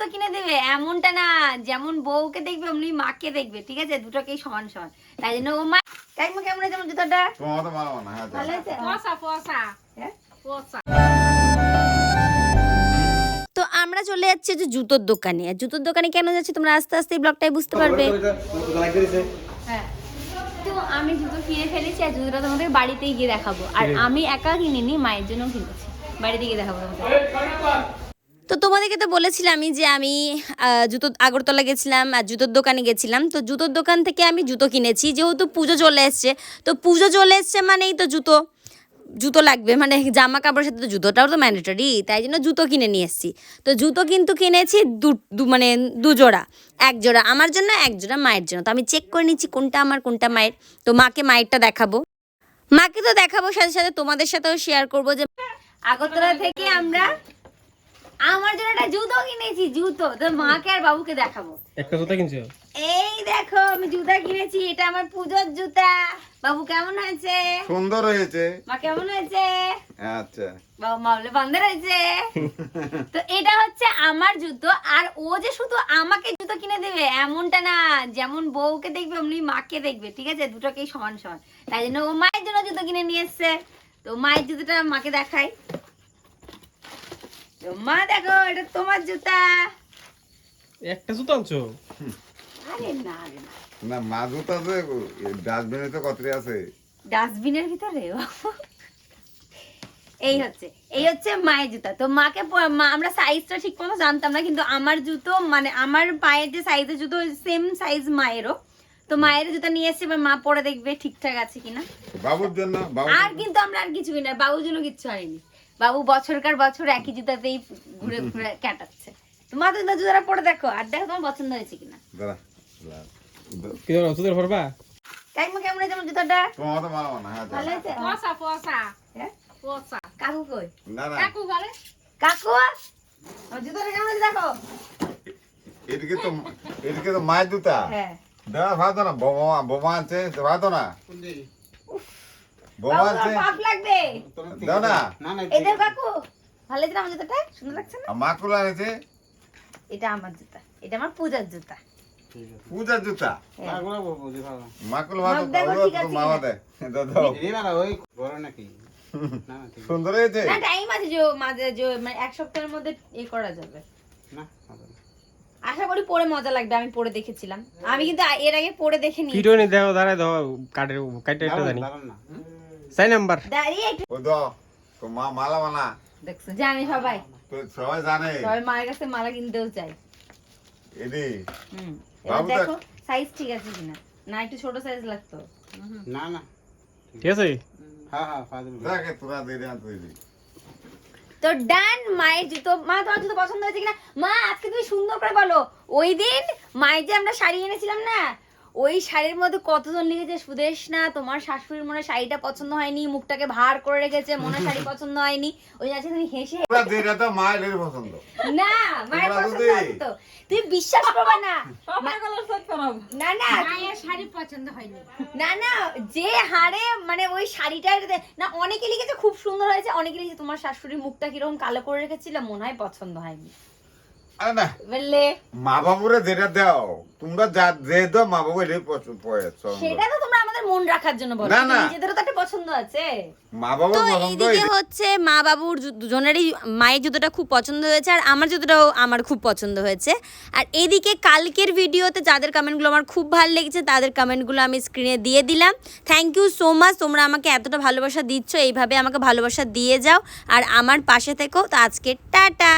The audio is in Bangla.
জুতো কিনে দেবে এমনটা না, যেমন বউকে দেখবে অমনি মাকে দেখবে, ঠিক আছে? দুটোকেই সমান সমান। তাই জন্য ও মা কাকিমা কেমন হয়েছে আমার জুতোটা? তোমার তো ভালো না। হ্যাঁ ভালো হয়েছে? হ্যাঁ? তো আমরা চলে যাচ্ছি যে জুতোর দোকানে। আর জুতোর দোকানে কেন যাচ্ছি তোমরা আস্তে আস্তে এই ব্লগটাই বুঝতে পারবে। হ্যাঁ, তো আমি জুতো কিনে ফেলেছি আর জুতোটা তোমাদের বাড়িতেই গিয়ে দেখাবো। আর আমি একা কিনিনি, মায়ের জন্য কিনেছি, বাড়িতে গিয়ে দেখাবো তোমাদের। তো তোমাদেরকে তো বলেছিলামই যে আমি জুতো আগরতলা গেছিলাম আর জুতোর দোকানে গেছিলাম। তো জুতোর দোকান থেকে আমি জুতো কিনেছি, যেহেতু পুজো চলে এসছে। তো পুজো চলে এসছে মানেই তো জুতো লাগবে, মানে জামা কাপড়ের সাথে তো জুতোটাও তো ম্যান্ডেটরি, তাই জন্য জুতো কিনে নিয়ে এসেছি। তো জুতো কিন্তু কিনেছি মানে দু জোড়া, এক জোড়া আমার জন্য, এক জোড়া মায়ের জন্য। তো আমি চেক করে নিচ্ছি কোনটা আমার কোনটা মায়ের। তো মাকে মায়েরটা দেখাবো, মাকে তো দেখাবো, সাথে সাথে তোমাদের সাথেও শেয়ার করবো যে আগরতলা থেকে আমরা আমার জন্য একটা জুতো কিনেছি, জুতো। তো মাকে আর বাবুকে দেখাবো। একটা জুতা কিনছো? এই দেখো আমি জুতা কিনেছি, এটা আমার পূজোর জুতা। বাবু কেমন হয়েছে? সুন্দর হয়েছে। মা কেমন হয়েছে? আচ্ছা, বাবু মামলে বান্দর হয়েছে। তো এটা হচ্ছে আমার জুতো। আর ও যে শুধু আমাকে জুতো কিনে দেবে এমনটা না, যেমন বউকে দেখবে অমনি মাকে দেখবে, ঠিক আছে? দুটোকেই সমান সমান। তাই জন্য ও মায়ের জন্য জুতো কিনে নিয়ে এসছে। তো মায়ের জুতোটা মাকে দেখাই। তো মা দেখো, এটা তোমার জুতা। একটা জুতা আনছো? আরে না রে না, না মা জুতা তো ডাস্টবিনে তো কতটি আছে। ডাস্টবিনের ভিতরে এই হচ্ছে মায়ের জুতা। তো মাকে আমরা সাইজটা ঠিক মতো জানতাম না, কিন্তু আমার জুতো মানে আমার পায়ের যে সাইজের জুতো সেম সাইজ মায়েরও। তো মায়ের জুতা নিয়ে এসেছে, এবার মা পরে দেখবে ঠিকঠাক আছে কিনা। বাবুর জন্য আর কিন্তু আমরা আর কিছু কিনা, বাবুর জন্য কিচ্ছু আনিনি। বাবু বছরকার বছর একই জুতাতেই ঘুরে ঘুরে কাটাচ্ছে। তো মা তো জুতাটা পরে দেখো, আর দেখো তোমার পছন্দ হয়েছে কিনা। দাঁড়া কি জানো জুতার ভরবা? কাকিমা কেমন হয়েছে আমার জুতাটা? তোমার তো ভালো না। হ্যাঁ ভালো হয়েছে? হ্যাঁ? কাকু কই? না না কাকু আমার জুতাটা কেমন হয়েছে দেখো। এদিকে তো মায়ের জুতা। হ্যাঁ, দাঁড়া ভাবতো না, বোমা আছে ভাবতো না, বোমা বাবু, আছে তোমার পাপ লাগবে। দাও না। এই দেখো কাকু, ভালো লাগছে না আমার জুতাটা? সুন্দর লাগছে না? আর মা কুলা আছে, এটা আমার জুতা, এটা আমার পূজার জুতা। পূজার জুতা। হ্যাঁ। মা কুলা ভাবতো দেখো, ঠিক আছে মামা কিনা? দে দাও। সুন্দর হয়েছে। না টাইম আছে, যে মাঝে যে মানে এক সপ্তাহের মধ্যে করা যাবে। আশা করি পরে মজা লাগবে, আমি পরে দেখেছিলাম। আমি কিন্তু এর আগে পরে দেখে নিয়েছি। ভিডিও নি দেখো, দাঁড়ায় দাও, কাটে কাটে একটা জানি 6 নাম্বার। দাঁড়িয়ে একটু ও দাও তো মা মালা বানা দেখছো, জানি সবাই, তো সবাই জানে সবাই মায়ের কাছে মালা কিনতেও চাই। এদি এবার বাবু দেখো সাইজ ঠিক আছে কিনা, না একটু ছোট সাইজ লাগতো। ঠিক আছে? দেখে তোরা দিয়ে দেন তুই দি। তো ডান, মায়ের জুতো। মা তোমার জুতো পছন্দ হয়েছে কিনা? মা আজকে তুমি সুন্দর করে বলো। ওই দিন মায়ের যে আমরা শাড়ি এনেছিলাম না, ওই শাড়ির মধ্যে কতজন লিখেছে সুদেশ না তোমার শাশুড়ির মনে শাড়িটা পছন্দ হয়নি, মুখটাকে ভার করে রেখেছে, মনে শাড়ি পছন্দ হয়নি। ওই আছে তুমি হেসে তোরা দিয়ে দে তো মায়ের পছন্দ। না মায়ের তোমরা পছন্দ যদি- আছে তো, তুমি বিশ্বাস করবে না। না না মায়ের শাড়ি পছন্দ হয়নি। না না, যে হারে মানে ওই শাড়িটার না, অনেকে লিখেছে খুব সুন্দর হয়েছে, অনেকে লিখেছে তোমার শাশুড়ির মুখটা কিরকম কালো করে রেখেছিল, মনে হয় পছন্দ হয়নি। আরে না বললে মা বাবুরে যেটা দাও তোমরা যা যে দাও মা বাবু এটাই পছন্দ। সেটা তো তোমরা আমাদের মন রাখার জন্য বলো, না, না। নিজেদেরও তো একটা পছন্দ আছে। মা বাবুর তো পছন্দ এইদিকে হচ্ছে মা বাবুর দুজনেরই মায়ের জুতোটা খুব পছন্দ হয়েছে, আর আমার জুতোটাও আমার খুব পছন্দ হয়েছে। আর এইদিকে কালকের ভিডিওতে যাদের কমেন্টগুলো আমার খুব ভালো লেগেছে তাদের কমেন্টগুলো আমি স্ক্রিনে দিয়ে দিলাম। থ্যাংক ইউ সো মাচ, তোমরা আমাকে এতটা ভালোবাসা দিচ্ছ, এইভাবে আমাকে ভালোবাসা দিয়ে যাও আর আমার পাশে থেকো। তো আজকে টাটা।